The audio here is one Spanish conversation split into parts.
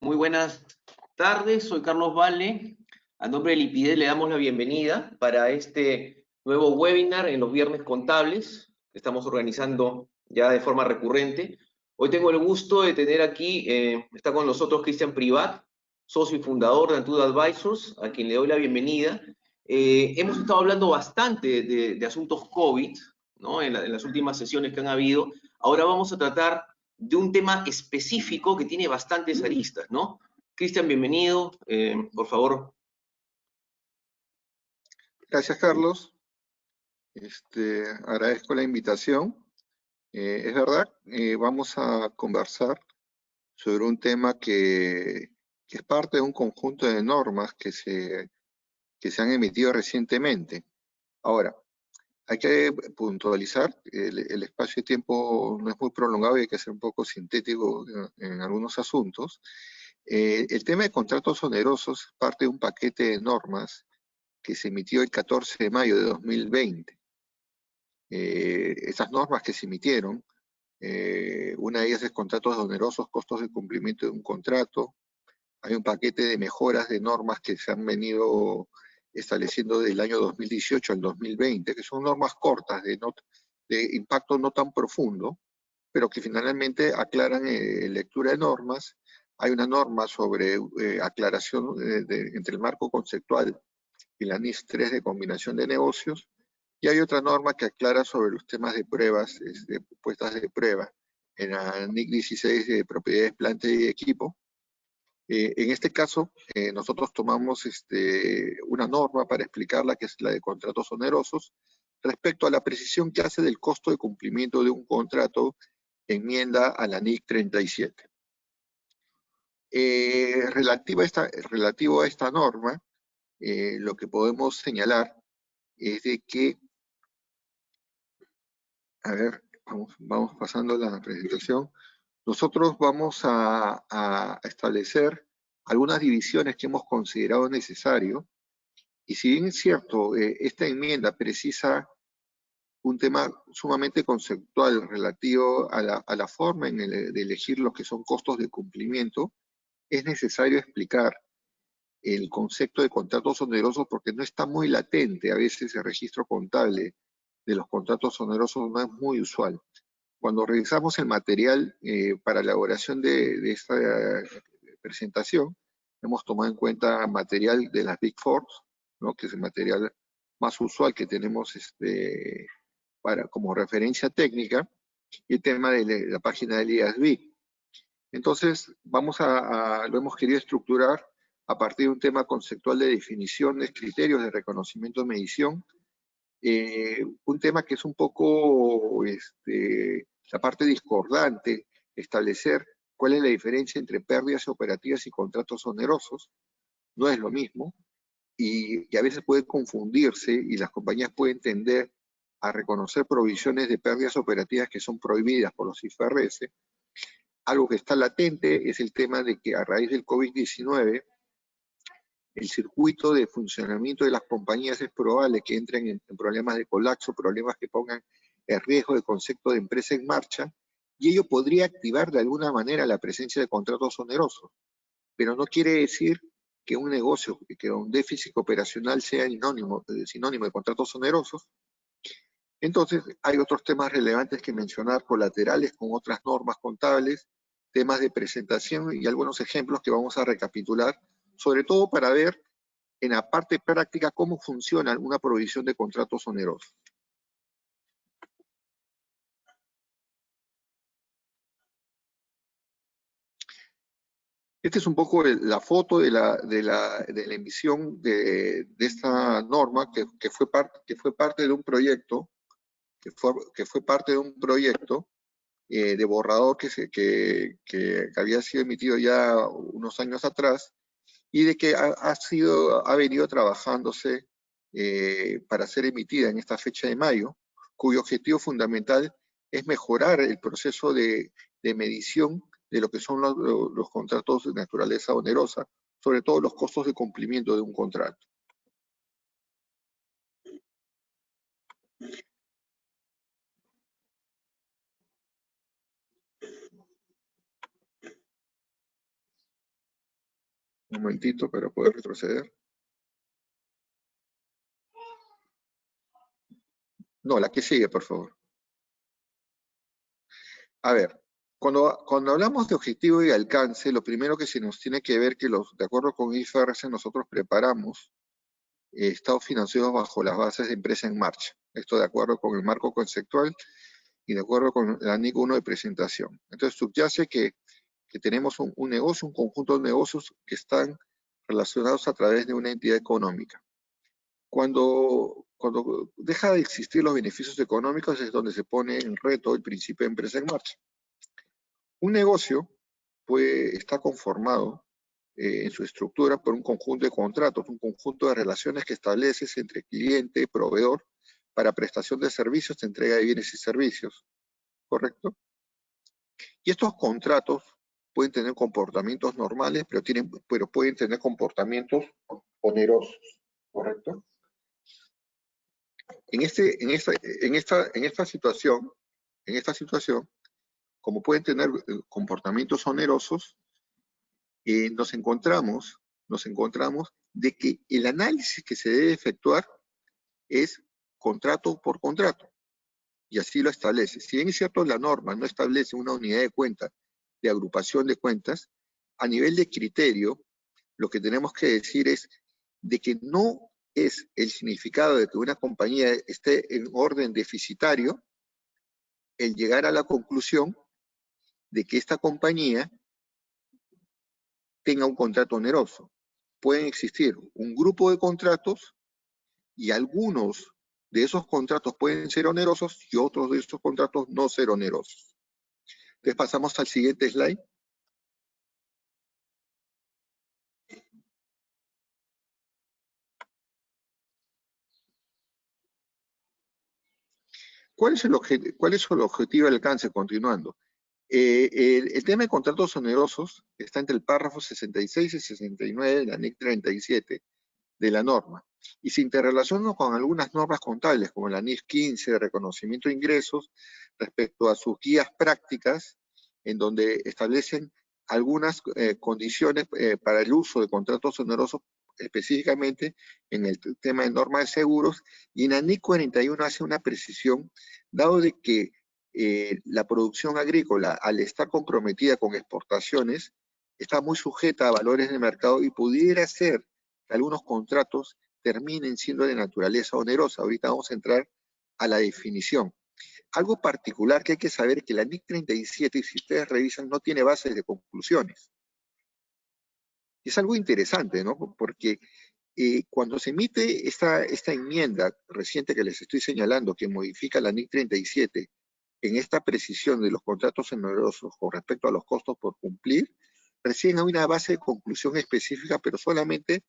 Muy buenas tardes, soy Carlos Valle. A nombre de Lipidez le damos la bienvenida para este nuevo webinar en los viernes contables que estamos organizando ya de forma recurrente. Hoy tengo el gusto de tener aquí, está con nosotros Cristian Privat, socio y fundador de Antuda Advisors, a quien le doy la bienvenida. Hemos estado hablando bastante de asuntos COVID, ¿no? En las últimas sesiones que han habido. Ahora vamos a tratar de un tema específico que tiene bastantes aristas, ¿no? Cristian, bienvenido. Por favor. Gracias, Carlos. Agradezco la invitación. Es verdad, vamos a conversar sobre un tema que es parte de un conjunto de normas que se han emitido recientemente. Ahora, hay que puntualizar, el espacio de tiempo no es muy prolongado y hay que ser un poco sintético en algunos asuntos. El tema de contratos onerosos es parte de un paquete de normas que se emitió el 14 de mayo de 2020. Esas normas que se emitieron, una de ellas es contratos onerosos, costos de cumplimiento de un contrato. Hay un paquete de mejoras de normas que se han venido estableciendo del año 2018 al 2020, que son normas cortas, de impacto no tan profundo, pero que finalmente aclaran lectura de normas. Hay una norma sobre aclaración entre el marco conceptual y la NIS 3 de combinación de negocios, y hay otra norma que aclara sobre los temas de pruebas, puestas de prueba, en la NIC 16 de propiedades, planta y equipo. En este caso, nosotros tomamos una norma para explicarla, que es la de contratos onerosos, respecto a la precisión que hace del costo de cumplimiento de un contrato, enmienda a la NIC 37. Relativo a esta norma, lo que podemos señalar es de que, a ver, vamos pasando la presentación. Nosotros vamos a establecer algunas divisiones que hemos considerado necesario, y si bien es cierto, esta enmienda precisa un tema sumamente conceptual relativo a la forma de elegir los que son costos de cumplimiento, es necesario explicar el concepto de contratos onerosos porque no está muy latente. A veces el registro contable de los contratos onerosos no es muy usual. Cuando revisamos el material para la elaboración de esta presentación, hemos tomado en cuenta material de las Big Four, ¿no? Que es el material más usual que tenemos como referencia técnica, y el tema de la página del IASB. Entonces, lo hemos querido estructurar a partir de un tema conceptual de definiciones, criterios de reconocimiento de medición, un tema que es un poco la parte discordante, establecer cuál es la diferencia entre pérdidas operativas y contratos onerosos. No es lo mismo, y a veces puede confundirse y las compañías pueden tender a reconocer provisiones de pérdidas operativas que son prohibidas por los IFRS. Algo que está latente es el tema de que a raíz del COVID-19, el circuito de funcionamiento de las compañías es probable que entren en problemas de colapso, problemas que pongan en riesgo el concepto de empresa en marcha, y ello podría activar de alguna manera la presencia de contratos onerosos, pero no quiere decir que un negocio, que un déficit operacional sea sinónimo de contratos onerosos. Entonces, hay otros temas relevantes que mencionar, colaterales con otras normas contables, temas de presentación y algunos ejemplos que vamos a recapitular, sobre todo para ver en la parte práctica cómo funciona una provisión de contratos onerosos. Esta es un poco la foto de la emisión de esta norma que fue parte de un proyecto, que fue parte de un proyecto de borrador que había sido emitido ya unos años atrás, y de que ha venido trabajándose para ser emitida en esta fecha de mayo, cuyo objetivo fundamental es mejorar el proceso de medición de lo que son los contratos de naturaleza onerosa, sobre todo los costos de cumplimiento de un contrato. Un momentito para poder retroceder. No, la que sigue, por favor. A ver, cuando hablamos de objetivo y alcance, lo primero que se nos tiene que ver que de acuerdo con IFRS nosotros preparamos estados financieros bajo las bases de empresa en marcha. Esto de acuerdo con el marco conceptual y de acuerdo con el anexo 1 de presentación. Entonces subyace que tenemos un negocio, un conjunto de negocios que están relacionados a través de una entidad económica. Cuando deja de existir los beneficios económicos es donde se pone en reto el principio de empresa en marcha. Un negocio está conformado en su estructura por un conjunto de contratos, un conjunto de relaciones que estableces entre cliente y proveedor para prestación de servicios, de entrega de bienes y servicios, ¿correcto? Y estos contratos pueden tener comportamientos normales, pero pueden tener comportamientos onerosos, ¿correcto? En esta situación, como pueden tener comportamientos onerosos, nos encontramos de que el análisis que se debe efectuar es contrato por contrato, y así lo establece. Si bien es cierto, la norma no establece una unidad de cuenta de agrupación de cuentas, a nivel de criterio, lo que tenemos que decir es de que no es el significado de que una compañía esté en orden deficitario el llegar a la conclusión de que esta compañía tenga un contrato oneroso. Pueden existir un grupo de contratos y algunos de esos contratos pueden ser onerosos y otros de esos contratos no ser onerosos. Entonces pasamos al siguiente slide. ¿Cuál es el objetivo de alcance? Continuando. El tema de contratos onerosos está entre el párrafo 66 y 69 de la NIC 37 de la norma y se interrelaciona con algunas normas contables como la NIF 15 de reconocimiento de ingresos respecto a sus guías prácticas en donde establecen algunas condiciones para el uso de contratos onerosos específicamente en el tema de normas de seguros, y en la NIC 41 hace una precisión, dado de que la producción agrícola, al estar comprometida con exportaciones, está muy sujeta a valores de mercado y pudiera ser que algunos contratos terminen siendo de naturaleza onerosa. Ahorita vamos a entrar a la definición. Algo particular que hay que saber es que la NIC 37, si ustedes revisan, no tiene bases de conclusiones. Es algo interesante, ¿no? Porque cuando se emite esta enmienda reciente que les estoy señalando, que modifica la NIC 37, en esta precisión de los contratos onerosos con respecto a los costos por cumplir, recién hay una base de conclusión específica, pero solamente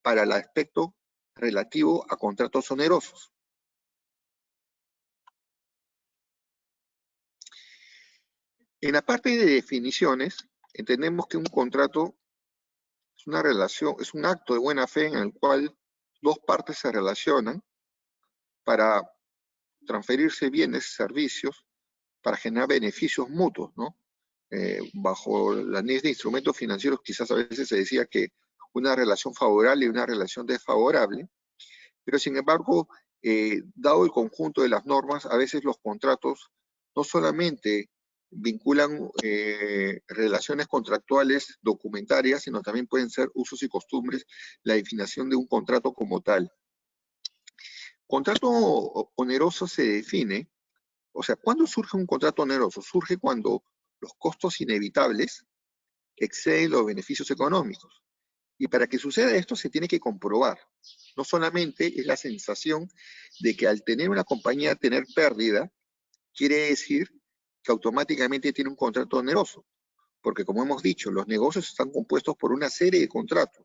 para el aspecto relativo a contratos onerosos. En la parte de definiciones, entendemos que un contrato es una relación, es un acto de buena fe en el cual dos partes se relacionan para transferirse bienes, servicios, para generar beneficios mutuos, ¿no? Bajo la NIS de instrumentos financieros quizás a veces se decía que una relación favorable y una relación desfavorable, pero sin embargo, dado el conjunto de las normas, a veces los contratos no solamente vinculan relaciones contractuales documentarias, sino también pueden ser usos y costumbres, la definición de un contrato como tal. Contrato oneroso se define, o sea, ¿cuándo surge un contrato oneroso? Surge cuando los costos inevitables exceden los beneficios económicos. Y para que suceda esto se tiene que comprobar. No solamente es la sensación de que al tener una compañía tener pérdida, quiere decir que automáticamente tiene un contrato oneroso. Porque como hemos dicho, los negocios están compuestos por una serie de contratos.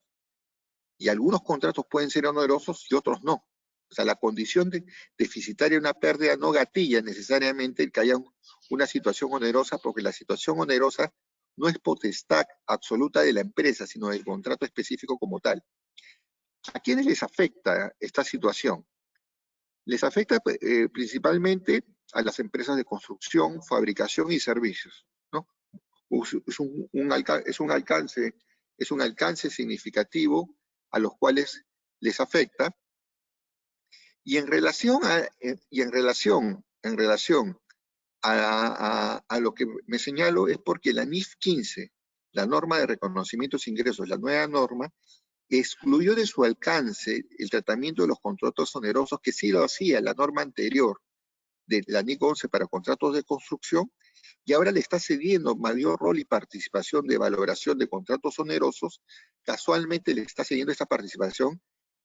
Y algunos contratos pueden ser onerosos y otros no. O sea, la condición deficitaria de una pérdida no gatilla necesariamente el que haya una situación onerosa, porque la situación onerosa no es potestad absoluta de la empresa, sino del contrato específico como tal. ¿A quiénes les afecta esta situación? Les afecta principalmente a las empresas de construcción, fabricación y servicios, ¿no? Es un alcance es un alcance significativo a los cuales les afecta. Y en relación a lo que me señalo es porque la NIF 15, la norma de reconocimientos de ingresos, la nueva norma, excluyó de su alcance el tratamiento de los contratos onerosos, que sí lo hacía la norma anterior de la NIC 11 para contratos de construcción, y ahora le está cediendo mayor rol y participación de valoración de contratos onerosos. Casualmente le está cediendo esta participación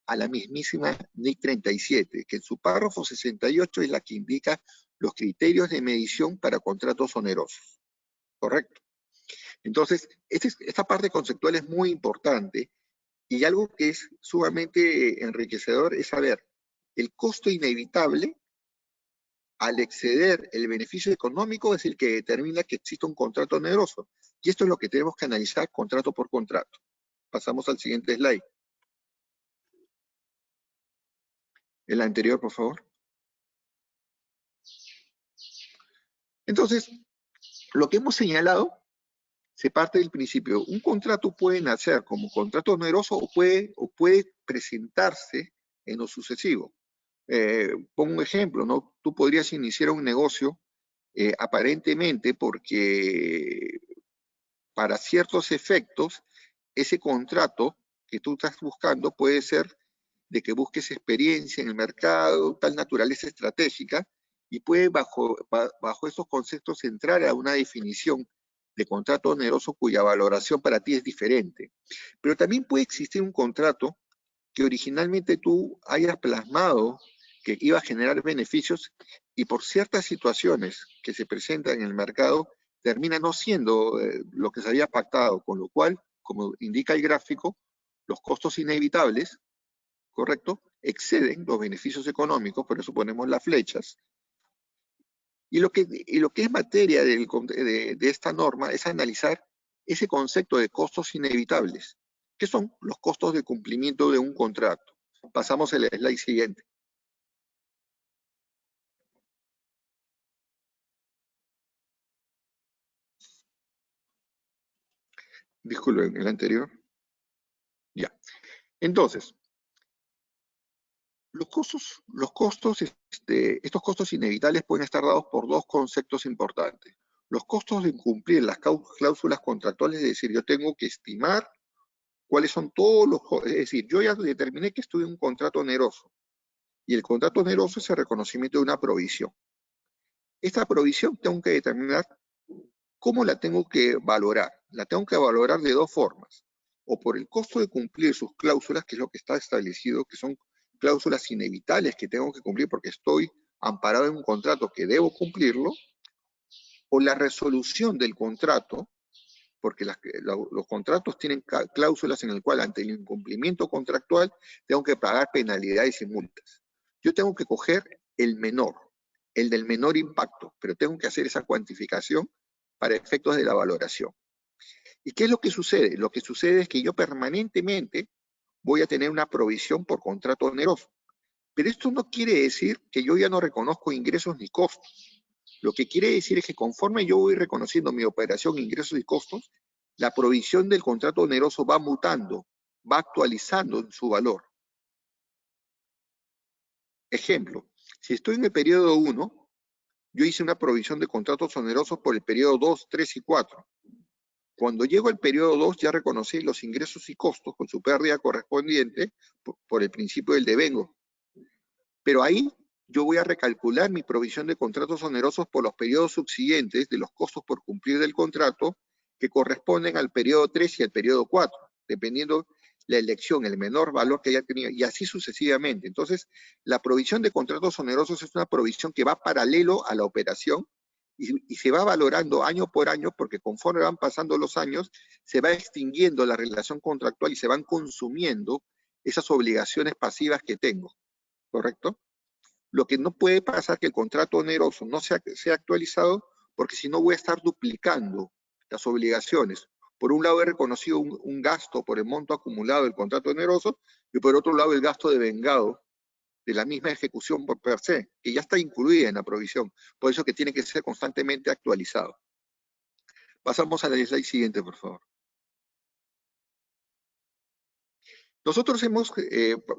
a la mismísima NIC 37, que en su párrafo 68 es la que indica los criterios de medición para contratos onerosos. ¿Correcto? Entonces, esta parte conceptual es muy importante, y algo que es sumamente enriquecedor es saber el costo inevitable al exceder el beneficio económico, es el que determina que existe un contrato oneroso. Y esto es lo que tenemos que analizar contrato por contrato. Pasamos al siguiente slide. El anterior, por favor. Entonces, lo que hemos señalado se parte del principio. Un contrato puede nacer como contrato oneroso o puede presentarse en lo sucesivo. Pongo un ejemplo, ¿no? Tú podrías iniciar un negocio aparentemente porque para ciertos efectos ese contrato que tú estás buscando puede ser de que busques experiencia en el mercado, tal naturaleza estratégica, y puede bajo estos conceptos entrar a una definición de contrato oneroso cuya valoración para ti es diferente. Pero también puede existir un contrato que originalmente tú hayas plasmado que iba a generar beneficios y por ciertas situaciones que se presentan en el mercado termina no siendo lo que se había pactado, con lo cual, como indica el gráfico, los costos inevitables, ¿correcto?, exceden los beneficios económicos, por eso ponemos las flechas. Y lo que es materia de esta norma es analizar ese concepto de costos inevitables, que son los costos de cumplimiento de un contrato. Pasamos al slide siguiente. Disculpen, el anterior. Ya. Entonces, estos costos inevitables pueden estar dados por dos conceptos importantes. Los costos de incumplir las cláusulas contractuales, es decir, yo tengo que estimar cuáles son todos los... Es decir, yo ya determiné que estoy en un contrato oneroso, y el contrato oneroso es el reconocimiento de una provisión. Esta provisión tengo que determinar cómo la tengo que valorar. La tengo que valorar de dos formas. O por el costo de cumplir sus cláusulas, que es lo que está establecido, que son cláusulas inevitables que tengo que cumplir porque estoy amparado en un contrato que debo cumplirlo, o la resolución del contrato, porque los contratos tienen cláusulas en el cual ante el incumplimiento contractual tengo que pagar penalidades y multas. Yo tengo que coger el menor, el del menor impacto, pero tengo que hacer esa cuantificación para efectos de la valoración. ¿Y qué es lo que sucede? Lo que sucede es que yo permanentemente voy a tener una provisión por contrato oneroso. Pero esto no quiere decir que yo ya no reconozco ingresos ni costos. Lo que quiere decir es que conforme yo voy reconociendo mi operación, ingresos y costos, la provisión del contrato oneroso va mutando, va actualizando en su valor. Ejemplo, si estoy en el periodo 1, yo hice una provisión de contratos onerosos por el periodo 2, 3 y 4. Cuando llego al periodo 2 ya reconocí los ingresos y costos con su pérdida correspondiente por el principio del devengo. Pero ahí yo voy a recalcular mi provisión de contratos onerosos por los periodos subsiguientes de los costos por cumplir del contrato que corresponden al periodo 3 y al periodo 4, dependiendo la elección, el menor valor que haya tenido, y así sucesivamente. Entonces, la provisión de contratos onerosos es una provisión que va paralelo a la operación y se va valorando año por año, porque conforme van pasando los años, se va extinguiendo la relación contractual y se van consumiendo esas obligaciones pasivas que tengo, ¿correcto? Lo que no puede pasar es que el contrato oneroso no sea actualizado, porque si no voy a estar duplicando las obligaciones. Por un lado he reconocido un gasto por el monto acumulado del contrato oneroso, y por otro lado el gasto de vengado de la misma ejecución por per se, que ya está incluida en la provisión. Por eso que tiene que ser constantemente actualizado. Pasamos a la slide siguiente, por favor. Nosotros hemos,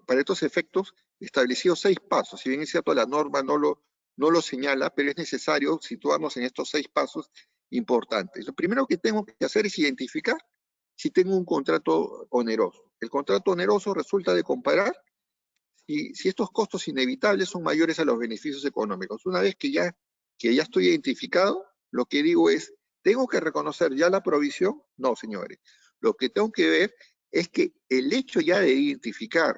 para estos efectos, establecido 6 pasos. Si bien es cierto, la norma no lo señala, pero es necesario situarnos en estos 6 pasos importantes. Lo primero que tengo que hacer es identificar si tengo un contrato oneroso. El contrato oneroso resulta de comparar si estos costos inevitables son mayores a los beneficios económicos. Una vez que ya estoy identificado, lo que digo es, ¿tengo que reconocer ya la provisión? No, señores. Lo que tengo que ver es que el hecho ya de identificar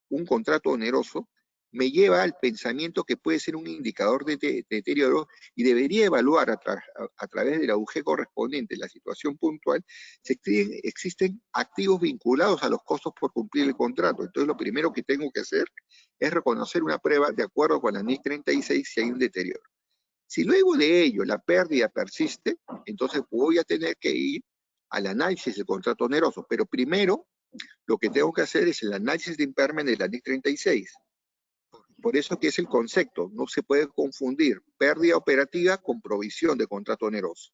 un contrato oneroso me lleva al pensamiento que puede ser un indicador de deterioro y debería evaluar a través del AUG correspondiente la situación puntual si existen activos vinculados a los costos por cumplir el contrato. Entonces, lo primero que tengo que hacer es reconocer una prueba de acuerdo con la NIC 36 si hay un deterioro. Si luego de ello la pérdida persiste, entonces voy a tener que ir al análisis del contrato oneroso. Pero primero, lo que tengo que hacer es el análisis de impairment de la NIC 36. Por eso que es el concepto, no se puede confundir pérdida operativa con provisión de contrato oneroso.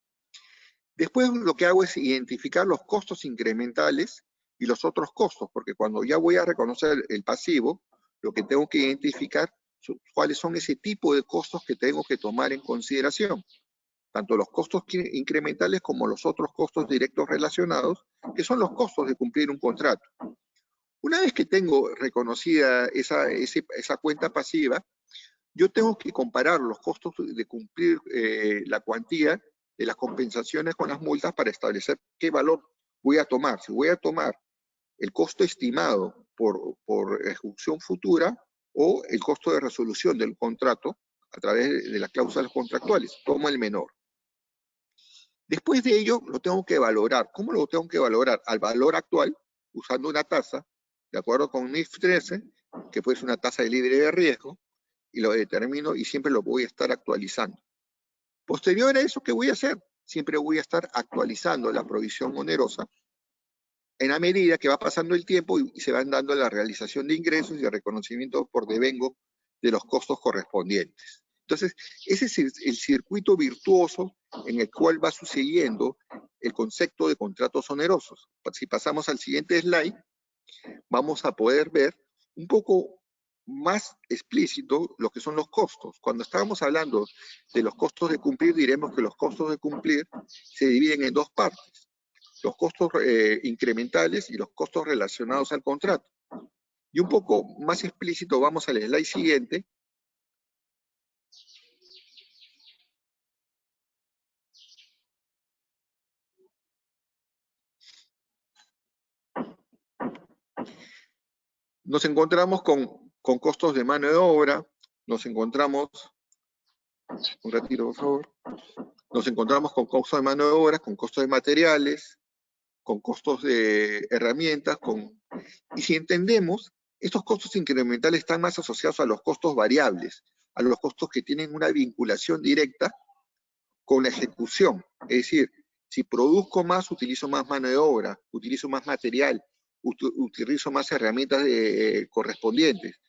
Después lo que hago es identificar los costos incrementales y los otros costos, porque cuando ya voy a reconocer el pasivo, lo que tengo que identificar cuáles son ese tipo de costos que tengo que tomar en consideración, tanto los costos incrementales como los otros costos directos relacionados, que son los costos de cumplir un contrato. Una vez que tengo reconocida esa cuenta pasiva, yo tengo que comparar los costos de cumplir la cuantía de las compensaciones con las multas para establecer qué valor voy a tomar. Si voy a tomar el costo estimado por ejecución futura o el costo de resolución del contrato a través de las cláusulas contractuales, tomo el menor. Después de ello, lo tengo que valorar. ¿Cómo lo tengo que valorar? Al valor actual, usando una tasa, de acuerdo con NIF 13, que puede ser una tasa de libre de riesgo, y lo determino y siempre lo voy a estar actualizando. Posterior a eso, ¿qué voy a hacer? Siempre voy a estar actualizando la provisión onerosa en la medida que va pasando el tiempo y se van dando la realización de ingresos y el reconocimiento por devengo de los costos correspondientes. Entonces, ese es el circuito virtuoso en el cual va sucediendo el concepto de contratos onerosos. Si pasamos al siguiente slide, vamos a poder ver un poco más explícito lo que son los costos. Cuando estábamos hablando de los costos de cumplir, diremos que los costos de cumplir se dividen en dos partes: los costos incrementales y los costos relacionados al contrato. Y un poco más explícito, vamos al slide siguiente. Nos encontramos con costos de mano de obra, nos encontramos, un ratito por favor, nos encontramos con costos de mano de obra, con costos de materiales, con costos de herramientas, y si entendemos, estos costos incrementales están más asociados a los costos variables, a los costos que tienen una vinculación directa con la ejecución. Es decir, si produzco más, utilizo más mano de obra, utilizo más material, utilizo más herramientas correspondientes.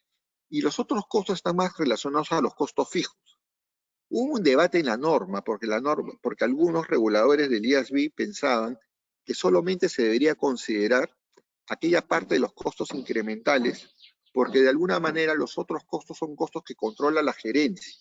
Y los otros costos están más relacionados a los costos fijos. Hubo un debate en la norma, porque algunos reguladores del IASB pensaban que solamente se debería considerar aquella parte de los costos incrementales, porque de alguna manera los otros costos son costos que controla la gerencia.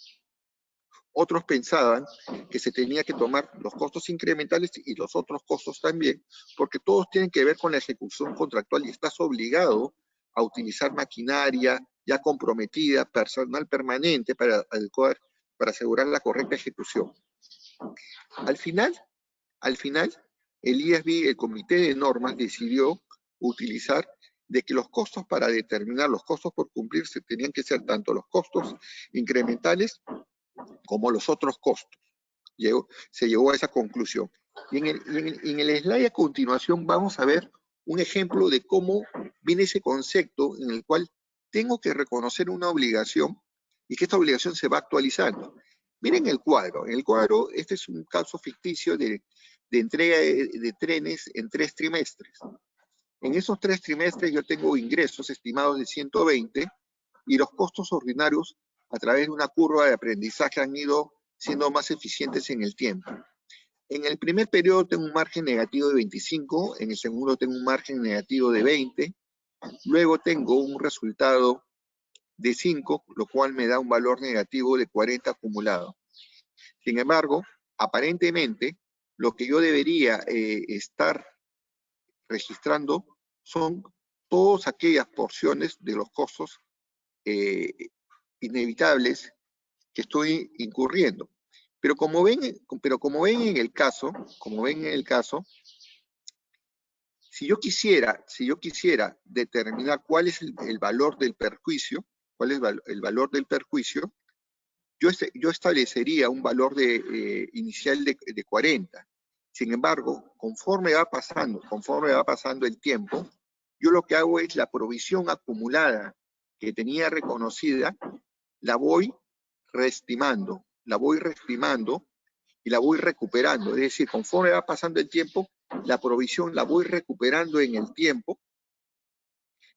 Otros pensaban que se tenía que tomar los costos incrementales y los otros costos también, porque todos tienen que ver con la ejecución contractual y estás obligado a utilizar maquinaria ya comprometida, personal permanente para asegurar la correcta ejecución. Al final, el IASB, el Comité de Normas, decidió utilizar de que los costos para determinar los costos por cumplir tenían que ser tanto los costos incrementales como los otros costos. Se llegó a esa conclusión. Y en el slide a continuación vamos a ver un ejemplo de cómo viene ese concepto en el cual tengo que reconocer una obligación y que esta obligación se va actualizando. Miren el cuadro. En el cuadro, este es un caso ficticio de entrega de trenes en 3 trimestres. En esos 3 trimestres yo tengo ingresos estimados de 120 y los costos ordinarios a través de una curva de aprendizaje han ido siendo más eficientes en el tiempo. En el primer periodo tengo un margen negativo de 25, en el segundo tengo un margen negativo de 20, Luego tengo un resultado de 5, lo cual me da un valor negativo de 40 acumulado. Sin embargo, aparentemente, lo que yo debería estar registrando son todas aquellas porciones de los costos inevitables que estoy incurriendo. Pero como ven en el caso, si yo quisiera determinar cuál es el valor del perjuicio, el valor del perjuicio, yo establecería un valor inicial de 40. Sin embargo, conforme va pasando el tiempo, yo lo que hago es la provisión acumulada que tenía reconocida, la voy reestimando y la voy recuperando. Es decir, conforme va pasando el tiempo, la provisión la voy recuperando en el tiempo,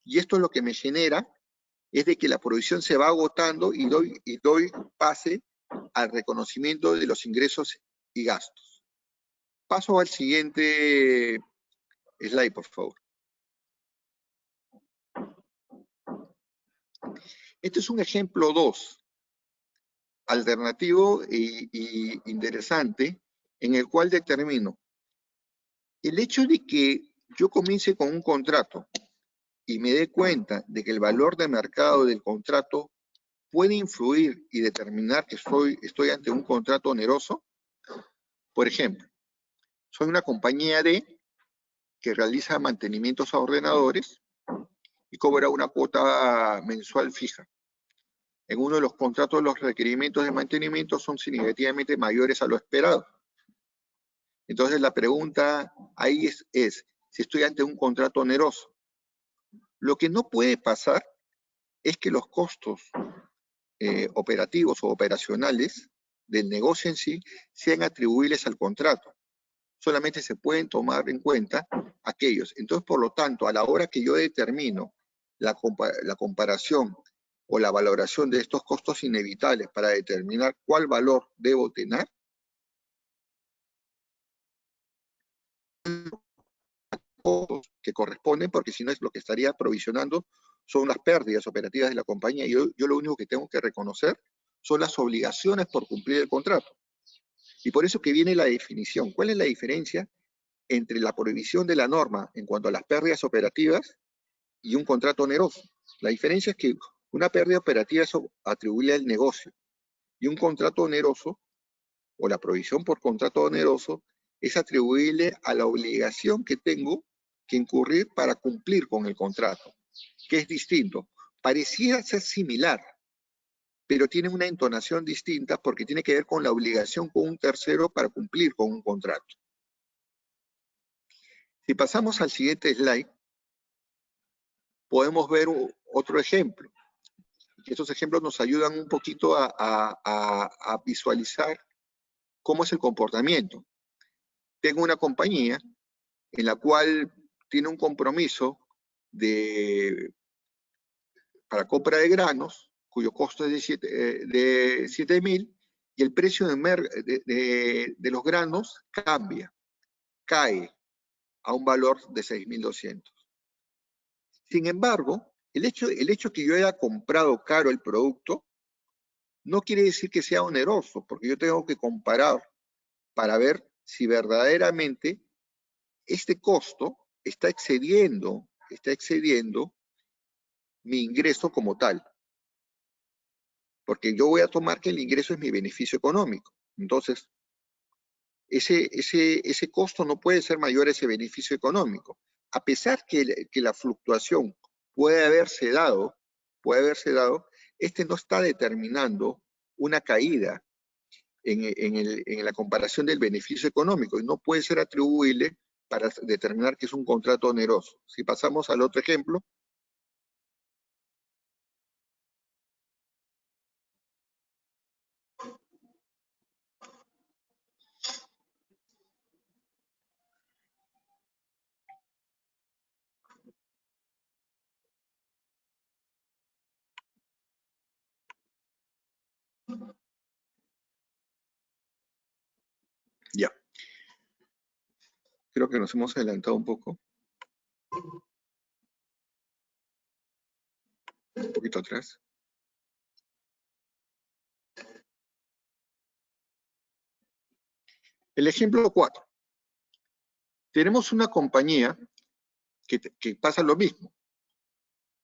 y esto lo que me genera es de que la provisión se va agotando y doy pase al reconocimiento de los ingresos y gastos. Paso al siguiente slide, por favor. Este es un ejemplo 2, alternativo y interesante, en el cual determino el hecho de que yo comience con un contrato y me dé cuenta de que el valor de mercado del contrato puede influir y determinar que estoy ante un contrato oneroso. Por ejemplo, soy una compañía que realiza mantenimientos a ordenadores y cobra una cuota mensual fija. En uno de los contratos, los requerimientos de mantenimiento son significativamente mayores a lo esperado. Entonces, la pregunta ahí es si estoy ante un contrato oneroso. Lo que no puede pasar es que los costos operativos o operacionales del negocio en sí sean atribuibles al contrato. Solamente se pueden tomar en cuenta aquellos. Entonces, por lo tanto, a la hora que yo determino la comparación o la valoración de estos costos inevitables para determinar cuál valor debo tener, que corresponden, porque si no es lo que estaría provisionando son las pérdidas operativas de la compañía. Y yo lo único que tengo que reconocer son las obligaciones por cumplir el contrato. Y por eso que viene la definición. ¿Cuál es la diferencia entre la prohibición de la norma en cuanto a las pérdidas operativas y un contrato oneroso? La diferencia es que una pérdida operativa es atribuible al negocio y un contrato oneroso o la provisión por contrato oneroso es atribuible a la obligación que tengo que incurrir para cumplir con el contrato, que es distinto. Pareciera ser similar, pero tiene una entonación distinta porque tiene que ver con la obligación con un tercero para cumplir con un contrato. Si pasamos al siguiente slide, podemos ver otro ejemplo. Estos ejemplos nos ayudan un poquito a visualizar cómo es el comportamiento. Tengo una compañía en la cual tiene un compromiso para compra de granos, cuyo costo es de 7.000, y el precio de los granos cae a un valor de 6.200. Sin embargo, el hecho que yo haya comprado caro el producto no quiere decir que sea oneroso, porque yo tengo que comparar para ver si verdaderamente este costo está excediendo mi ingreso como tal. Porque yo voy a tomar que el ingreso es mi beneficio económico. Entonces, ese costo no puede ser mayor a ese beneficio económico. A pesar que la fluctuación puede haberse dado, este no está determinando una caída en la comparación del beneficio económico y no puede ser atribuible para determinar que es un contrato oneroso. Si pasamos al otro ejemplo. Ya. Creo que nos hemos adelantado un poco. Un poquito atrás. El ejemplo 4. Tenemos una compañía que pasa lo mismo.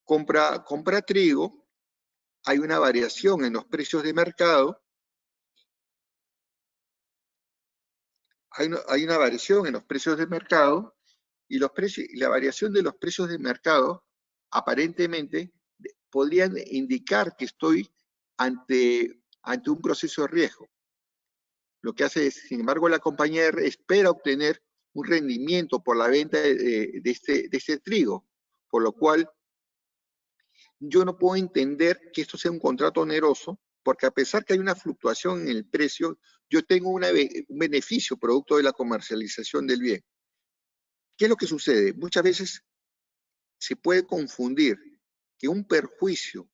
Compra trigo, hay una variación en los precios de mercado, hay una variación en los precios de mercado, y la variación de los precios de mercado aparentemente podrían indicar que estoy ante un proceso de riesgo. Lo que hace es, sin embargo, la compañía espera obtener un rendimiento por la venta de este trigo, por lo cual yo no puedo entender que esto sea un contrato oneroso, porque a pesar que hay una fluctuación en el precio, yo tengo un beneficio producto de la comercialización del bien. ¿Qué es lo que sucede? Muchas veces se puede confundir que un perjuicio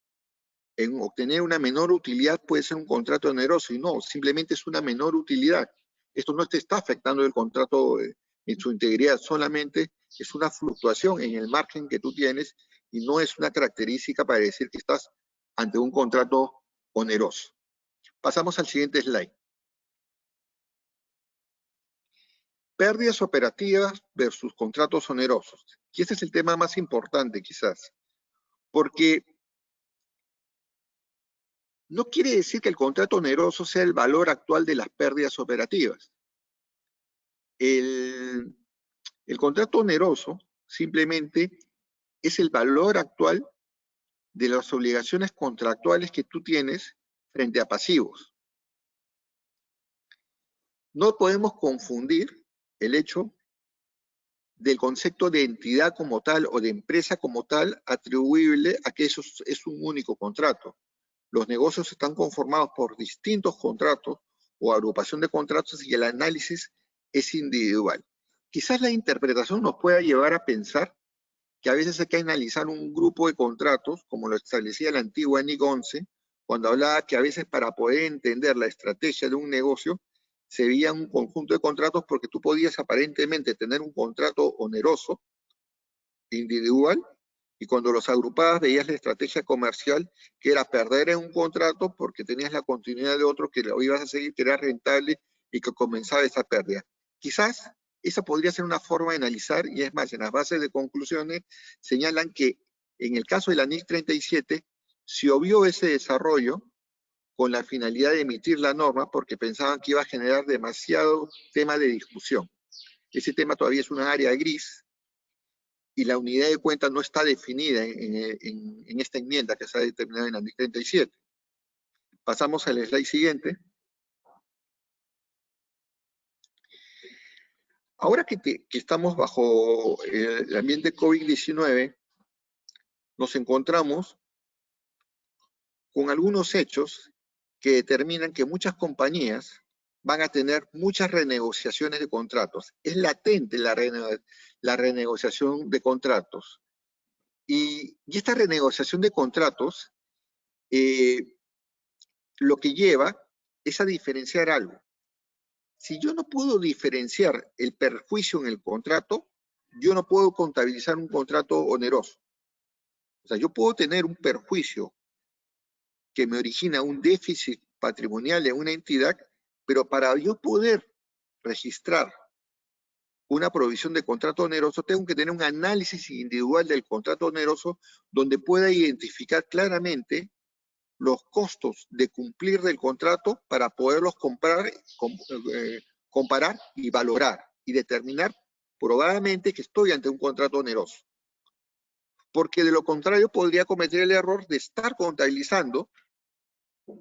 en obtener una menor utilidad puede ser un contrato oneroso, y no, simplemente es una menor utilidad. Esto no te está afectando el contrato en su integridad, solamente es una fluctuación en el margen que tú tienes y no es una característica para decir que estás ante un contrato oneroso. Pasamos al siguiente slide. Pérdidas operativas versus contratos onerosos. Y este es el tema más importante quizás, porque no quiere decir que el contrato oneroso sea el valor actual de las pérdidas operativas. El contrato oneroso simplemente es el valor actual de las obligaciones contractuales que tú tienes frente a pasivos. No podemos confundir el hecho del concepto de entidad como tal o de empresa como tal atribuible a que eso es un único contrato. Los negocios están conformados por distintos contratos o agrupación de contratos y el análisis es individual. Quizás la interpretación nos pueda llevar a pensar que a veces hay que analizar un grupo de contratos, como lo establecía la antigua NIC 11, cuando hablaba que a veces para poder entender la estrategia de un negocio, se veía un conjunto de contratos porque tú podías aparentemente tener un contrato oneroso, individual, y cuando los agrupabas veías la estrategia comercial, que era perder en un contrato porque tenías la continuidad de otro que lo ibas a seguir, que era rentable y que comenzaba esa pérdida. Quizás esa podría ser una forma de analizar, y es más, en las bases de conclusiones señalan que en el caso de la NIC 37 se obvió ese desarrollo con la finalidad de emitir la norma porque pensaban que iba a generar demasiado tema de discusión. Ese tema todavía es una área gris, y la unidad de cuenta no está definida en esta enmienda que está determinada en la NIC 37. Pasamos al slide siguiente. Ahora que estamos bajo el ambiente COVID-19, nos encontramos con algunos hechos que determinan que muchas compañías van a tener muchas renegociaciones de contratos. Es latente la renegociación de contratos. Y esta renegociación de contratos lo que lleva es a diferenciar algo. Si yo no puedo diferenciar el perjuicio en el contrato, yo no puedo contabilizar un contrato oneroso. O sea, yo puedo tener un perjuicio que me origina un déficit patrimonial en una entidad, pero para yo poder registrar una provisión de contrato oneroso, tengo que tener un análisis individual del contrato oneroso donde pueda identificar claramente los costos de cumplir del contrato para poderlos comparar y valorar y determinar probablemente que estoy ante un contrato oneroso. Porque de lo contrario podría cometer el error de estar contabilizando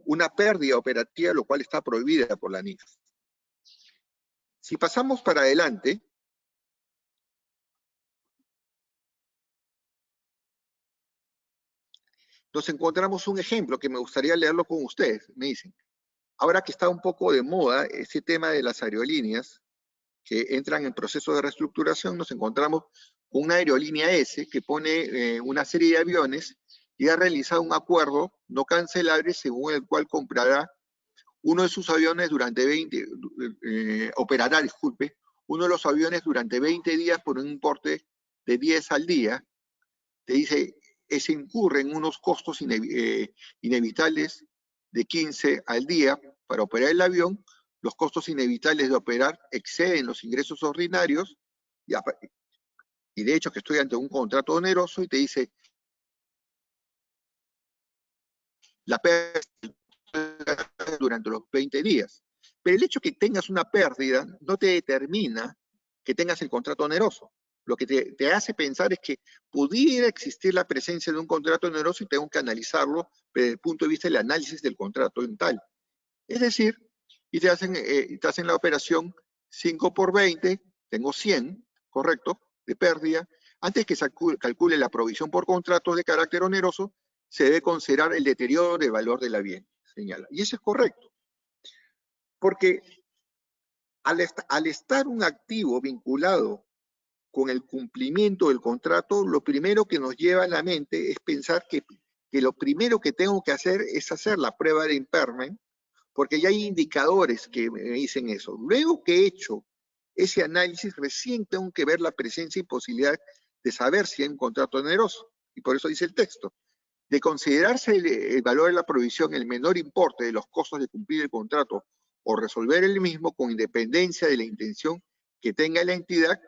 una pérdida operativa, lo cual está prohibida por la NIF. Si pasamos para adelante, nos encontramos un ejemplo que me gustaría leerlo con ustedes. Me dicen, ahora que está un poco de moda ese tema de las aerolíneas que entran en proceso de reestructuración, nos encontramos con una aerolínea S que pone una serie de aviones y ha realizado un acuerdo no cancelable según el cual comprará uno de sus aviones durante operará, disculpe, uno de los aviones durante 20 días por un importe de 10 al día. Te dice, se incurre en unos costos inevitables de 15 al día para operar el avión. Los costos inevitables de operar exceden los ingresos ordinarios y de hecho que estoy ante un contrato oneroso y te dice la pérdida durante los 20 días. Pero el hecho que tengas una pérdida no te determina que tengas el contrato oneroso. Lo que te hace pensar es que pudiera existir la presencia de un contrato oneroso y tengo que analizarlo desde el punto de vista del análisis del contrato en tal. Es decir, y te hacen la operación 5 por 20, tengo 100, correcto, de pérdida. Antes que se calcule la provisión por contratos de carácter oneroso, se debe considerar el deterioro del valor de la bien, señala. Y eso es correcto, porque al estar un activo vinculado con el cumplimiento del contrato, lo primero que nos lleva a la mente es pensar que lo primero que tengo que hacer es hacer la prueba de impairment, porque ya hay indicadores que me dicen eso. Luego que he hecho ese análisis, recién tengo que ver la presencia y posibilidad de saber si hay un contrato oneroso. Y por eso dice el texto. De considerarse el valor de la provisión el menor importe de los costos de cumplir el contrato o resolver el mismo con independencia de la intención que tenga la entidad,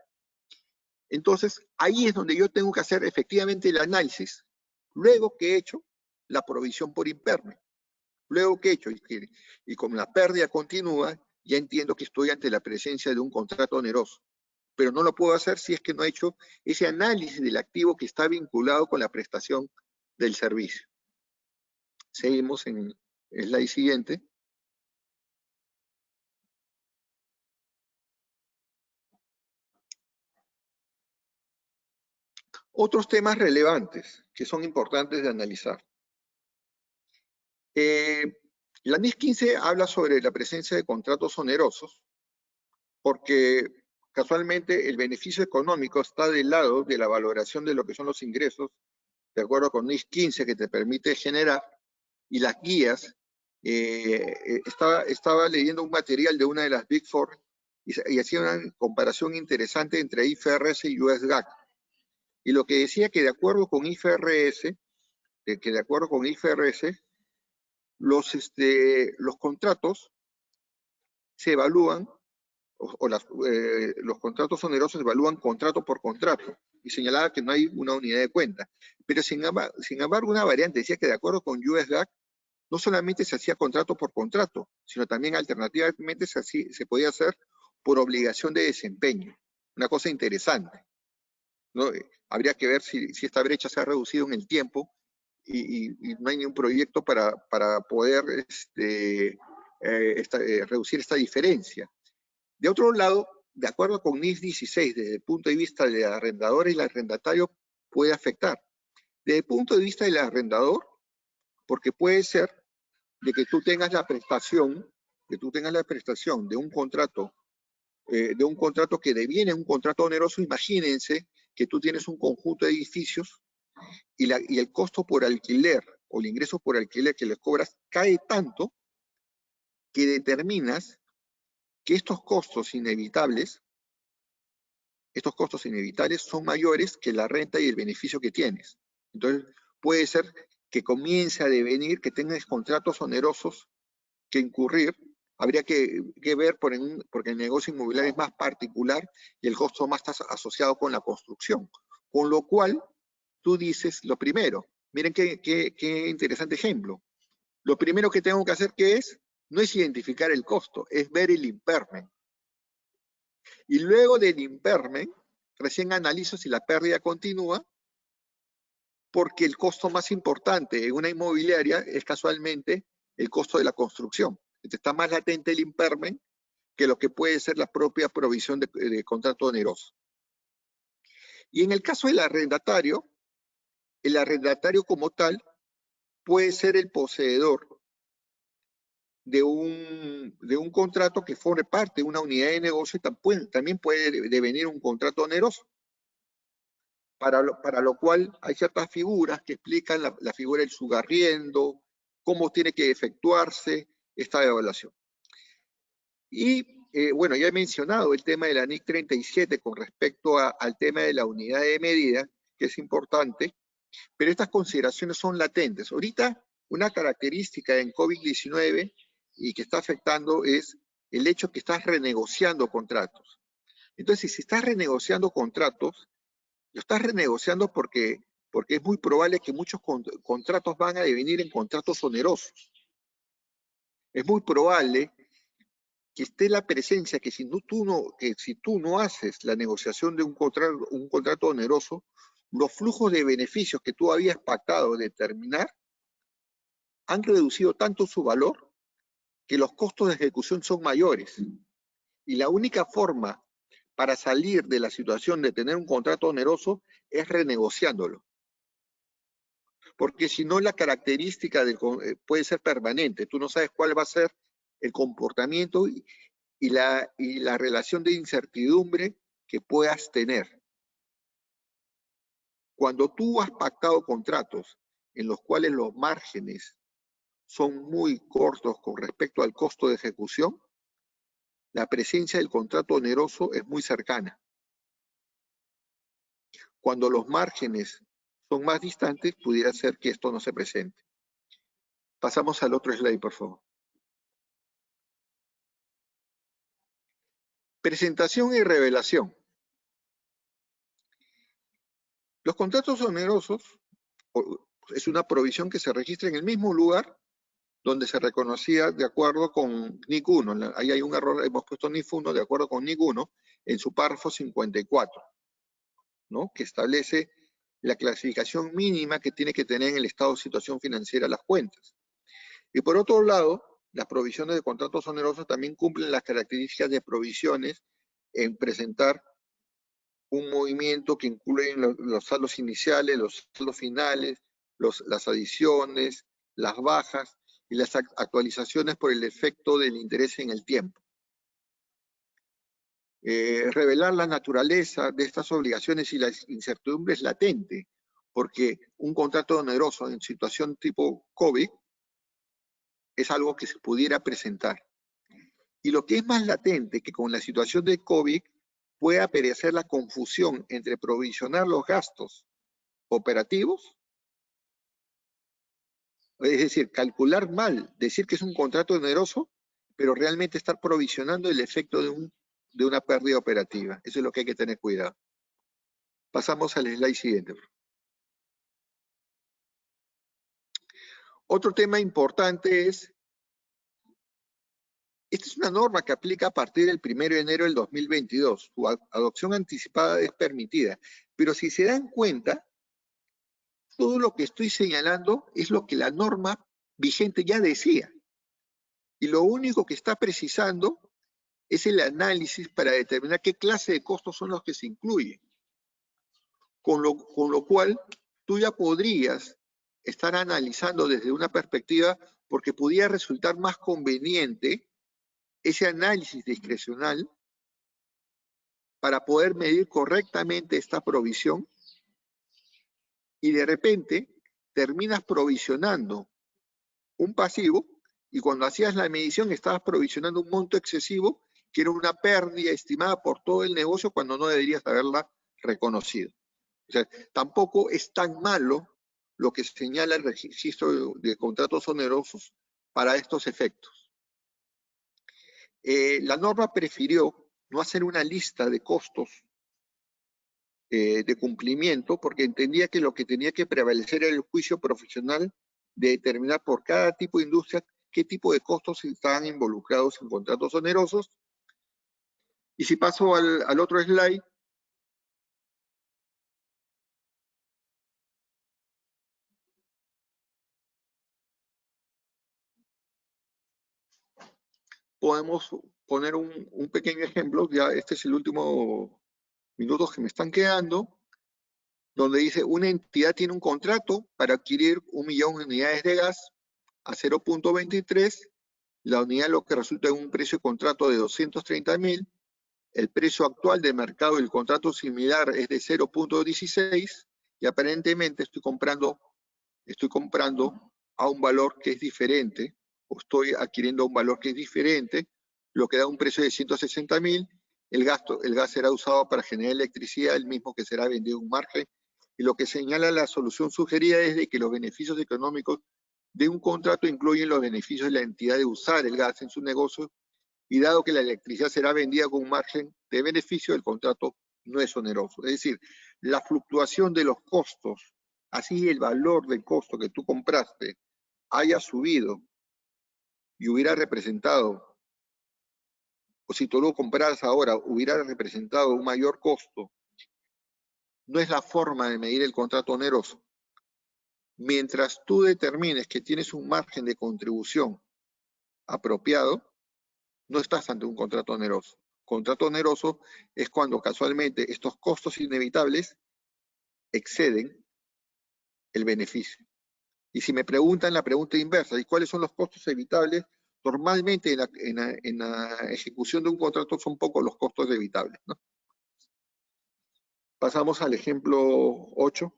entonces ahí es donde yo tengo que hacer efectivamente el análisis, luego que he hecho la provisión por impairment. Luego que he hecho, y con la pérdida continua, ya entiendo que estoy ante la presencia de un contrato oneroso. Pero no lo puedo hacer si es que no he hecho ese análisis del activo que está vinculado con la prestación del servicio. Seguimos en el slide siguiente. Otros temas relevantes que son importantes de analizar. La NIS 15 habla sobre la presencia de contratos onerosos, porque casualmente el beneficio económico está del lado de la valoración de lo que son los ingresos, de acuerdo con NIS 15 que te permite generar, y las guías. Estaba leyendo un material de una de las Big Four y hacía una comparación interesante entre IFRS y US GAAP. Y lo que decía que de acuerdo con IFRS, los contratos se evalúan, los contratos onerosos se evalúan contrato por contrato, y señalaba que no hay una unidad de cuenta. Pero sin embargo, una variante decía que de acuerdo con US GAAP, no solamente se hacía contrato por contrato, sino también alternativamente se podía hacer por obligación de desempeño. Una cosa interesante, ¿no? Habría que ver si esta brecha se ha reducido en el tiempo y no hay ningún proyecto para poder reducir esta diferencia. De otro lado, de acuerdo con NIS 16, desde el punto de vista del arrendador y el arrendatario puede afectar. Desde el punto de vista del arrendador, porque puede ser de que tú tengas la prestación, de un contrato que deviene un contrato oneroso. Imagínense que tú tienes un conjunto de edificios y el costo por alquiler o el ingreso por alquiler que les cobras cae tanto que determinas que estos costos inevitables son mayores que la renta y el beneficio que tienes. Entonces, puede ser que comience a devenir, que tengas contratos onerosos que incurrir. Habría que ver porque el negocio inmobiliario es más particular y el costo más está asociado con la construcción. Con lo cual, tú dices lo primero. Miren qué interesante ejemplo. Lo primero que tengo que hacer, ¿qué es? No es identificar el costo, es ver el impairment. Y luego del impairment, recién analizo si la pérdida continúa, porque el costo más importante en una inmobiliaria es casualmente el costo de la construcción. Entonces, está más latente el impairment que lo que puede ser la propia provisión de contrato oneroso. Y en el caso del arrendatario, el arrendatario como tal puede ser el poseedor de un contrato que forme parte de una unidad de negocio y también puede devenir un contrato oneroso. Para lo cual hay ciertas figuras que explican la figura del subarriendo, cómo tiene que efectuarse esta evaluación. Y bueno, ya he mencionado el tema de la NIC 37 con respecto al tema de la unidad de medida, que es importante, Pero estas consideraciones son latentes. Ahorita, una característica en COVID-19 y que está afectando es el hecho que estás renegociando contratos. Entonces, si estás renegociando contratos, lo estás renegociando porque es muy probable que muchos contratos van a devenir en contratos onerosos. Es muy probable que esté la presencia que si tú no haces la negociación de un contrato oneroso, los flujos de beneficios que tú habías pactado determinar han reducido tanto su valor que los costos de ejecución son mayores. Y la única forma para salir de la situación de tener un contrato oneroso es renegociándolo. Porque si no, la característica puede ser permanente. Tú no sabes cuál va a ser el comportamiento y la relación de incertidumbre que puedas tener. Cuando tú has pactado contratos en los cuales los márgenes son muy cortos con respecto al costo de ejecución, la presencia del contrato oneroso es muy cercana. Cuando los márgenes son más distantes, pudiera ser que esto no se presente. Pasamos al otro slide, por favor. Presentación y revelación. Los contratos onerosos es una provisión que se registra en el mismo lugar donde se reconocía de acuerdo con NIC 1. Ahí hay un error, hemos puesto NIC 1 de acuerdo con NIC 1 en su párrafo 54, ¿no? Que establece la clasificación mínima que tiene que tener en el estado de situación financiera las cuentas. Y por otro lado, las provisiones de contratos onerosos también cumplen las características de provisiones en presentar un movimiento que incluye los saldos iniciales, los saldos finales, las adiciones, las bajas y las actualizaciones por el efecto del interés en el tiempo. Revelar la naturaleza de estas obligaciones y la incertidumbre es latente, porque un contrato oneroso en situación tipo COVID es algo que se pudiera presentar. Y lo que es más latente, que con la situación de COVID puede aparecer la confusión entre provisionar los gastos operativos, es decir, calcular mal, decir que es un contrato oneroso, pero realmente estar provisionando el efecto de una pérdida operativa. Eso es lo que hay que tener cuidado. Pasamos al slide siguiente. Otro tema importante es, esta es una norma que aplica a partir del 1 de enero del 2022. Su adopción anticipada es permitida. Pero si se dan cuenta, todo lo que estoy señalando es lo que la norma vigente ya decía. Y lo único que está precisando es el análisis para determinar qué clase de costos son los que se incluyen. Con lo cual, tú ya podrías estar analizando desde una perspectiva, porque pudiera resultar más conveniente ese análisis discrecional para poder medir correctamente esta provisión y de repente terminas provisionando un pasivo y cuando hacías la medición estabas provisionando un monto excesivo que era una pérdida estimada por todo el negocio cuando no deberías haberla reconocido. O sea, tampoco es tan malo lo que señala el registro de contratos onerosos para estos efectos. La norma prefirió no hacer una lista de costos de cumplimiento porque entendía que lo que tenía que prevalecer era el juicio profesional de determinar por cada tipo de industria qué tipo de costos estaban involucrados en contratos onerosos. Y si paso al otro slide, podemos poner un pequeño ejemplo. Ya este es el último minutos que me están quedando, donde dice una entidad tiene un contrato para adquirir 1 millón de unidades de gas a 0.23, la unidad lo que resulta en un precio de contrato de 230.000, el precio actual de mercado del contrato similar es de 0.16 y aparentemente estoy comprando a un valor que es diferente, o estoy adquiriendo a un valor que es diferente, lo que da un precio de 160.000, el gas será usado para generar electricidad, el mismo que será vendido en un margen Y lo que señala la solución sugerida es de que los beneficios económicos de un contrato incluyen los beneficios de la entidad de usar el gas en su negocio, y dado que la electricidad será vendida con un margen de beneficio, el contrato no es oneroso. Es decir, la fluctuación de los costos, así el valor del costo que tú compraste haya subido y hubiera representado, o si tú lo compras ahora, hubiera representado un mayor costo, no es la forma de medir el contrato oneroso. Mientras tú determines que tienes un margen de contribución apropiado, no estás ante un contrato oneroso. Contrato oneroso es cuando casualmente estos costos inevitables exceden el beneficio. Y si me preguntan la pregunta inversa, ¿y cuáles son los costos evitables? Normalmente en la ejecución de un contrato son pocos los costos evitables, ¿no? Pasamos al ejemplo 8.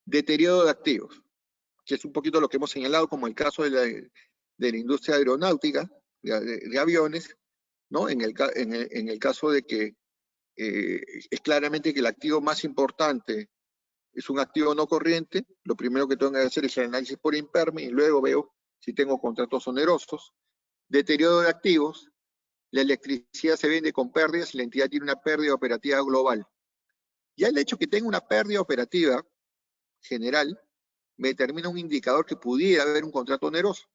Deterioro de activos, que es un poquito lo que hemos señalado como el caso de la industria aeronáutica, de aviones, ¿no? En el caso de que es claramente que el activo más importante es un activo no corriente, lo primero que tengo que hacer es el análisis por imperme y luego veo si tengo contratos onerosos. Deterioro de activos, la electricidad se vende con pérdidas y la entidad tiene una pérdida operativa global. Ya el hecho que tenga una pérdida operativa general me determina un indicador que pudiera haber un contrato oneroso.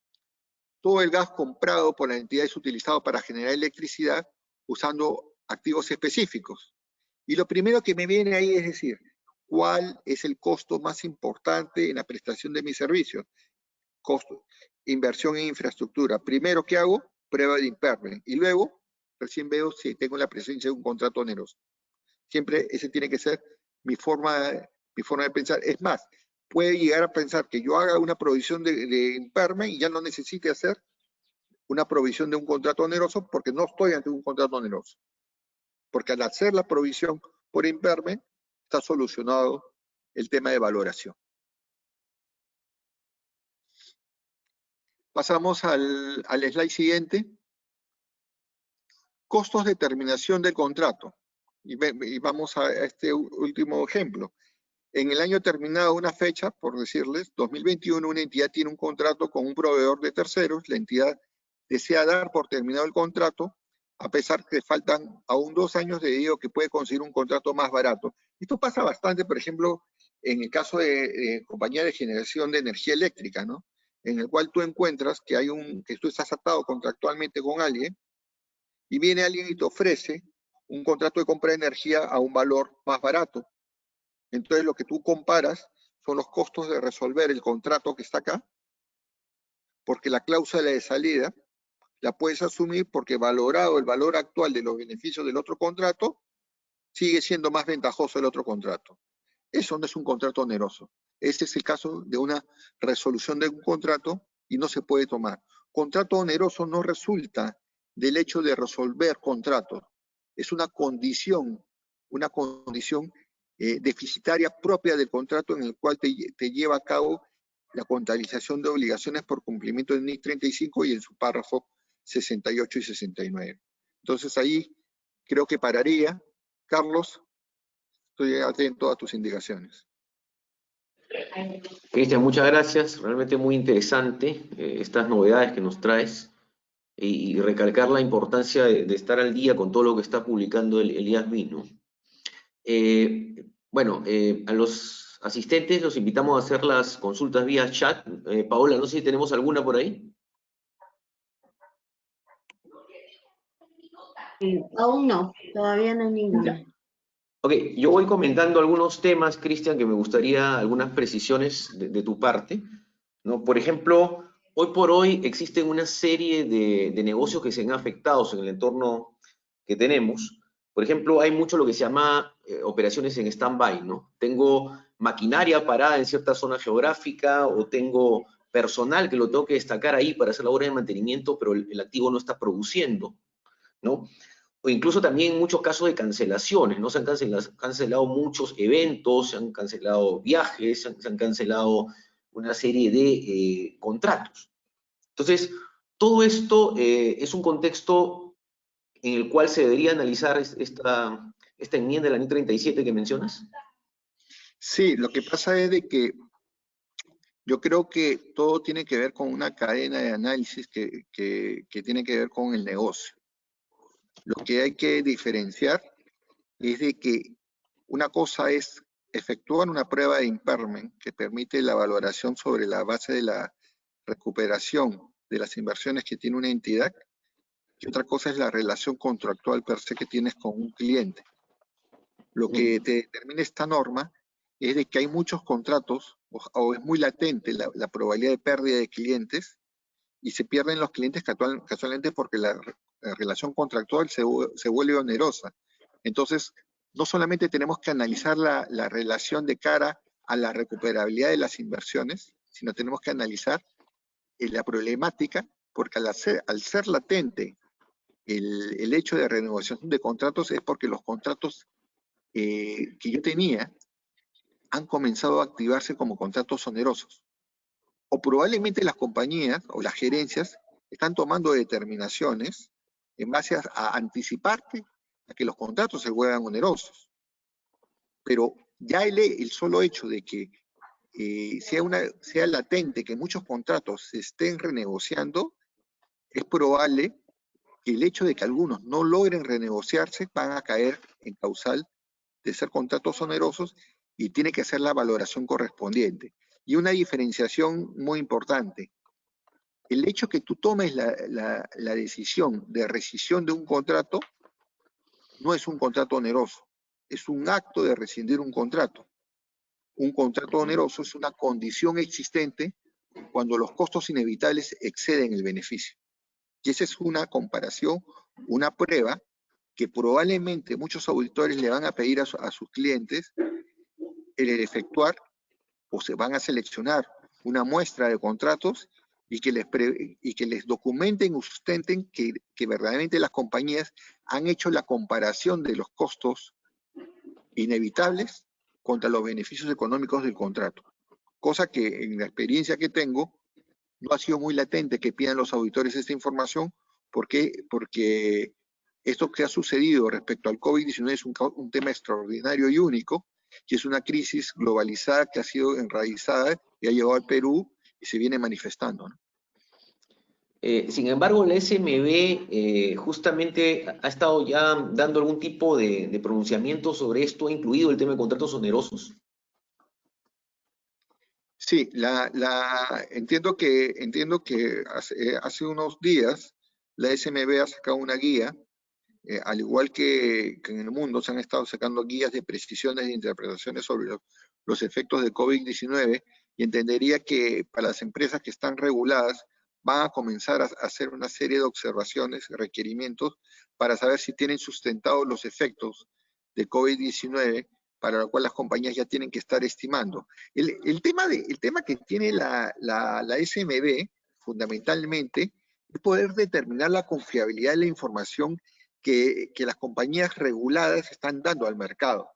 Todo el gas comprado por la entidad es utilizado para generar electricidad usando activos específicos. Y lo primero que me viene ahí es decir, ¿cuál es el costo más importante en la prestación de mis servicios? Costo, inversión en infraestructura. Primero, ¿qué hago? Prueba de imperme. Y luego, recién veo si tengo la presencia de un contrato oneroso. Siempre ese tiene que ser mi forma de pensar. Es más, puede llegar a pensar que yo haga una provisión de imperme y ya no necesite hacer una provisión de un contrato oneroso porque no estoy ante un contrato oneroso. Porque al hacer la provisión por imperme, está solucionado el tema de valoración. Pasamos al slide siguiente. Costos de terminación del contrato. Y vamos a este último ejemplo. En el año terminado una fecha, por decirles, 2021, una entidad tiene un contrato con un proveedor de terceros, la entidad desea dar por terminado el contrato, a pesar que faltan aún 2 años, debido a que puede conseguir un contrato más barato. Esto pasa bastante, por ejemplo, en el caso de compañía de generación de energía eléctrica, ¿no? En el cual tú encuentras que que tú estás atado contractualmente con alguien, y viene alguien y te ofrece un contrato de compra de energía a un valor más barato. Entonces lo que tú comparas son los costos de resolver el contrato que está acá, porque la cláusula de salida la puedes asumir porque valorado el valor actual de los beneficios del otro contrato, sigue siendo más ventajoso el otro contrato. Eso no es un contrato oneroso. Este es el caso de una resolución de un contrato y no se puede tomar. Contrato oneroso no resulta del hecho de resolver contratos. Es una condición deficitaria propia del contrato en el cual te lleva a cabo la contabilización de obligaciones por cumplimiento del NIC 35 y en su párrafo 68 y 69. Entonces ahí creo que pararía. Carlos, estoy atento a tus indicaciones. Cristian, muchas gracias. Realmente muy interesante estas novedades que nos traes y recalcar la importancia de estar al día con todo lo que está publicando el IASB, ¿no? Bueno, a los asistentes los invitamos a hacer las consultas vía chat. Paola, no sé si tenemos alguna por ahí. Aún no, todavía no hay ninguna. Ok, yo voy comentando algunos temas, Cristian, que me gustaría algunas precisiones de tu parte, ¿no? Por ejemplo, hoy por hoy existen una serie de negocios que se ven afectados en el entorno que tenemos. Por ejemplo, hay mucho lo que se llama operaciones en stand-by, ¿no? Tengo maquinaria parada en cierta zona geográfica o tengo personal que lo tengo que destacar ahí para hacer la obra de mantenimiento, pero el activo no está produciendo, ¿no? O incluso también en muchos casos de cancelaciones, ¿no? Se han cancelado muchos eventos, se han cancelado viajes, se han cancelado una serie de contratos. Entonces, todo esto es un contexto en el cual se debería analizar esta enmienda de la NIC 37 que mencionas? Sí, lo que pasa es de que yo creo que todo tiene que ver con una cadena de análisis que tiene que ver con el negocio. Lo que hay que diferenciar es de que una cosa es efectuar una prueba de impairment que permite la valoración sobre la base de la recuperación de las inversiones que tiene una entidad, y otra cosa es la relación contractual per se que tienes con un cliente. Lo que te determina esta norma es de que hay muchos contratos o es muy latente la probabilidad de pérdida de clientes y se pierden los clientes casualmente porque la relación contractual se vuelve onerosa. Entonces, no solamente tenemos que analizar la relación de cara a la recuperabilidad de las inversiones, sino tenemos que analizar la problemática, porque al ser latente el hecho de renegociación de contratos es porque los contratos que yo tenía han comenzado a activarse como contratos onerosos. O probablemente las compañías o las gerencias están tomando determinaciones en base a anticiparte a que los contratos se vuelvan onerosos. Pero ya el solo hecho de que sea latente que muchos contratos se estén renegociando, es probable que el hecho de que algunos no logren renegociarse van a caer en causal de ser contratos onerosos y tiene que hacer la valoración correspondiente. Y una diferenciación muy importante, el hecho que tú tomes la decisión de rescisión de un contrato no es un contrato oneroso, es un acto de rescindir un contrato. Un contrato oneroso es una condición existente cuando los costos inevitables exceden el beneficio. Y esa es una comparación, una prueba que probablemente muchos auditores le van a pedir a sus clientes el efectuar o se van a seleccionar una muestra de contratos y que les documenten o sustenten que verdaderamente las compañías han hecho la comparación de los costos inevitables contra los beneficios económicos del contrato. Cosa que en la experiencia que tengo no ha sido muy latente que pidan los auditores esta información. ¿Por qué? Porque esto que ha sucedido respecto al COVID-19 es un tema extraordinario y único, y es una crisis globalizada que ha sido enraizada y ha llegado al Perú y se viene manifestando, ¿no? Sin embargo, la SMB justamente ha estado ya dando algún tipo de pronunciamiento sobre esto, ha incluido el tema de contratos onerosos. Sí, entiendo que hace unos días la SMB ha sacado una guía, al igual que en el mundo se han estado sacando guías de precisiones e interpretaciones sobre los efectos de COVID-19, y entendería que para las empresas que están reguladas van a comenzar a hacer una serie de observaciones, requerimientos, para saber si tienen sustentados los efectos de COVID-19, para lo cual las compañías ya tienen que estar estimando. El tema que tiene la SMB, fundamentalmente, es poder determinar la confiabilidad de la información que las compañías reguladas están dando al mercado.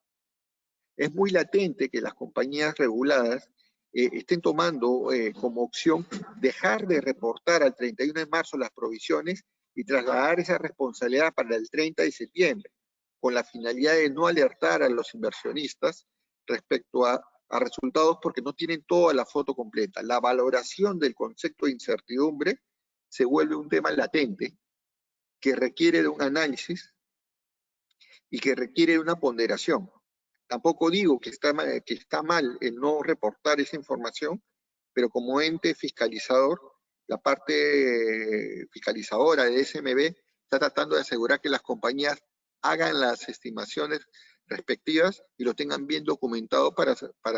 Es muy latente que las compañías reguladas estén tomando como opción dejar de reportar al 31 de marzo las provisiones y trasladar esa responsabilidad para el 30 de septiembre, con la finalidad de no alertar a los inversionistas respecto a resultados porque no tienen toda la foto completa. La valoración del concepto de incertidumbre se vuelve un tema latente que requiere de un análisis y que requiere de una ponderación. Tampoco digo que está mal el no reportar esa información, pero como ente fiscalizador, la parte fiscalizadora de SMB está tratando de asegurar que las compañías hagan las estimaciones respectivas y lo tengan bien documentado para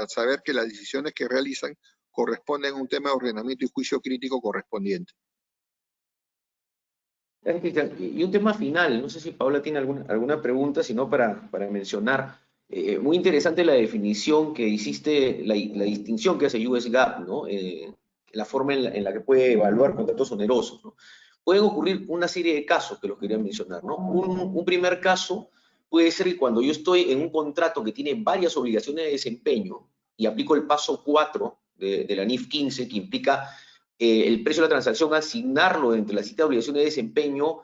saber que las decisiones que realizan corresponden a un tema de ordenamiento y juicio crítico correspondiente. Gracias, Cristian. Y un tema final, no sé si Paula tiene alguna pregunta, sino para mencionar. Muy interesante la definición que hiciste, la distinción que hace US GAAP, ¿no? La forma en la que puede evaluar contratos onerosos, ¿no? Pueden ocurrir una serie de casos que los quería mencionar, ¿no? Un primer caso puede ser que cuando yo estoy en un contrato que tiene varias obligaciones de desempeño y aplico el paso 4 de la NIF 15, que implica el precio de la transacción, asignarlo entre la cita de obligaciones de desempeño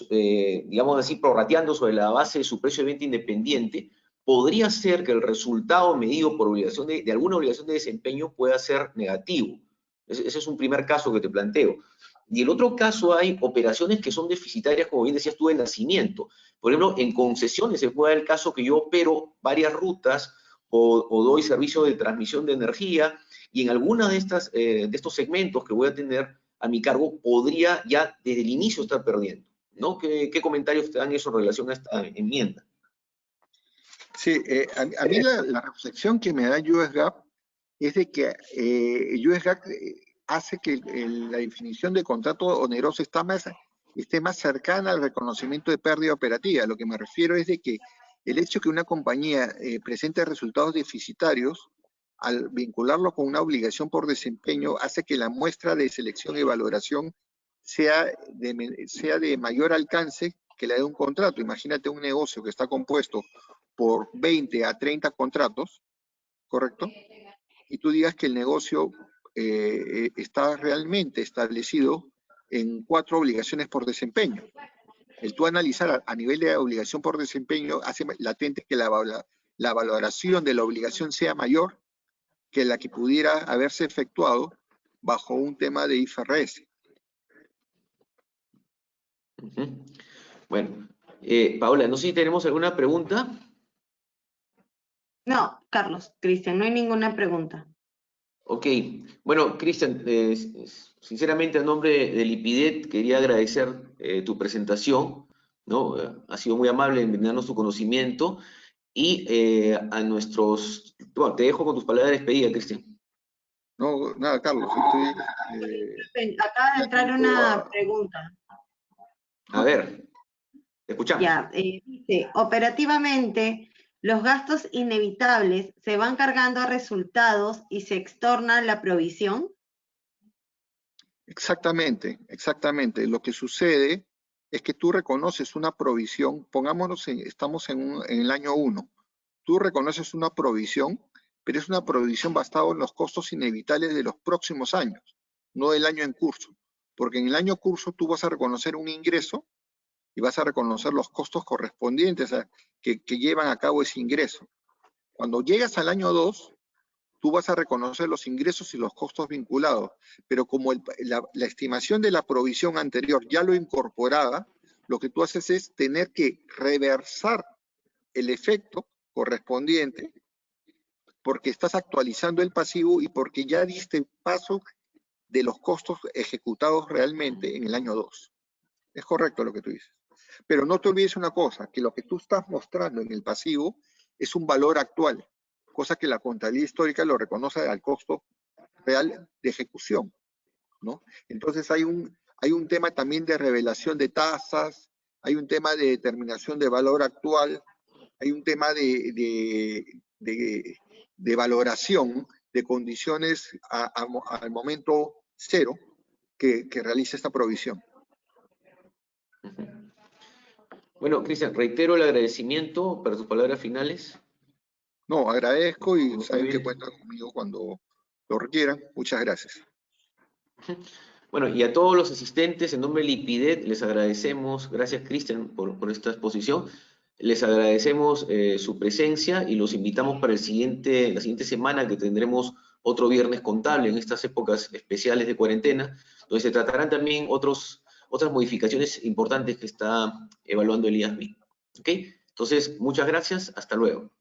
digamos así, prorrateando sobre la base de su precio de venta independiente, podría ser que el resultado medido por obligación de alguna obligación de desempeño pueda ser negativo. Ese es un primer caso que te planteo. Y el otro caso, hay operaciones que son deficitarias, como bien decías tú, de nacimiento. Por ejemplo, en concesiones se puede dar el caso que yo opero varias rutas o doy servicio de transmisión de energía, y en alguna de estos segmentos que voy a tener a mi cargo podría ya desde el inicio estar perdiendo, ¿no? ¿Qué comentarios te dan eso en relación a esta enmienda? Sí, a mí la reflexión que me da US GAAP es de que US GAAP hace que la definición de contrato oneroso esté más cercana al reconocimiento de pérdida operativa. Lo que me refiero es de que el hecho que una compañía presente resultados deficitarios, al vincularlo con una obligación por desempeño, hace que la muestra de selección y valoración sea de mayor alcance que la de un contrato. Imagínate un negocio que está compuesto por 20 a 30 contratos, ¿correcto? Y tú digas que el negocio está realmente establecido en 4 obligaciones por desempeño. El tú analizar a nivel de obligación por desempeño hace latente que la valoración de la obligación sea mayor que la que pudiera haberse efectuado bajo un tema de IFRS. Bueno, Paola, no sé si tenemos alguna pregunta. No, Carlos, Cristian, no hay ninguna pregunta. Ok, bueno, Cristian, sinceramente a nombre del IPIDET quería agradecer tu presentación, ¿no? Ha sido muy amable en brindarnos tu conocimiento, y bueno, te dejo con tus palabras de despedida, Cristian. No, nada, Carlos, Acaba de entrar una pregunta. A ver, te escuchamos. Ya, dice, operativamente, los gastos inevitables se van cargando a resultados y se extorna la provisión. Exactamente, exactamente. Lo que sucede es que tú reconoces una provisión, pongámonos, estamos en el año 1, tú reconoces una provisión, pero es una provisión basada en los costos inevitables de los próximos años, no del año en curso, porque en el año curso tú vas a reconocer un ingreso y vas a reconocer los costos correspondientes que llevan a cabo ese ingreso. Cuando llegas al año 2, tú vas a reconocer los ingresos y los costos vinculados, pero como la estimación de la provisión anterior ya lo incorporaba, lo que tú haces es tener que reversar el efecto correspondiente porque estás actualizando el pasivo y porque ya diste paso de los costos ejecutados realmente en el año 2. Es correcto lo que tú dices. Pero no te olvides una cosa, que lo que tú estás mostrando en el pasivo es un valor actual, cosa que la contabilidad histórica lo reconoce al costo real de ejecución, ¿no? Entonces hay un tema también de revelación de tasas, hay un tema de determinación de valor actual, hay un tema de valoración de condiciones al momento cero que realiza esta provisión. Bueno, Cristian, reitero el agradecimiento para tus palabras finales. No, agradezco y Muy saben que bien. cuentan conmigo cuando lo requieran. Muchas gracias. Bueno, y a todos los asistentes, en nombre del IPIDET, les agradecemos, gracias Cristian por esta exposición, les agradecemos su presencia y los invitamos para la siguiente semana, que tendremos otro viernes contable en estas épocas especiales de cuarentena, donde se tratarán también otras modificaciones importantes que está evaluando el IASB. ¿Ok? Entonces, muchas gracias, hasta luego.